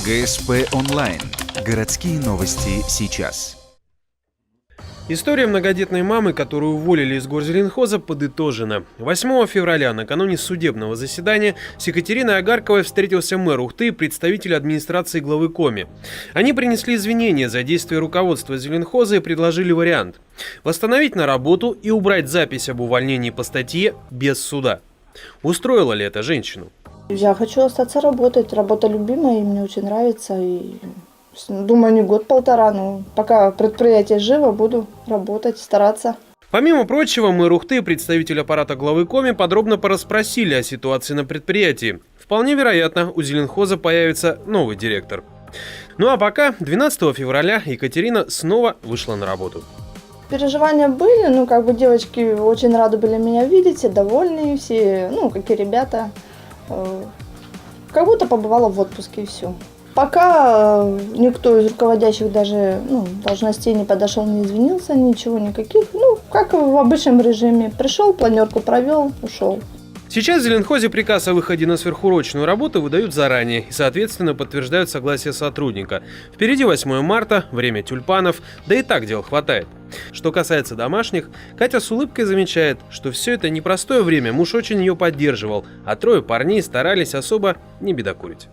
ГСП онлайн. Городские новости сейчас. История многодетной мамы, которую уволили из горзеленхоза, подытожена. 8 февраля, накануне судебного заседания, с Екатериной Агарковой встретился мэр Ухты и представитель администрации главы Коми. Они принесли извинения за действия руководства зеленхоза и предложили вариант – восстановить на работу и убрать запись об увольнении по статье без суда. Устроило ли это женщину? Я хочу остаться работать. Работа любимая, и мне очень нравится. И думаю, не год-полтора, но пока предприятие живо, буду работать, стараться. Помимо прочего, мэр Ухты и представитель аппарата главы Коми подробно порасспросили о ситуации на предприятии. Вполне вероятно, у зеленхоза появится новый директор. Ну а пока 12 февраля Екатерина снова вышла на работу. Переживания были, девочки очень рады были меня видеть, все довольные, все, как и ребята. Как будто побывала в отпуске и все. Пока никто из руководящих даже должностей не подошел, не извинился, ничего никаких. Как в обычном режиме. Пришел, планерку провел, ушел. Сейчас в зеленхозе приказ о выходе на сверхурочную работу выдают заранее и, соответственно, подтверждают согласие сотрудника. Впереди 8 марта, время тюльпанов, да и так дел хватает. Что касается домашних, Катя с улыбкой замечает, что все это непростое время муж очень ее поддерживал, а трое парней старались особо не бедокурить.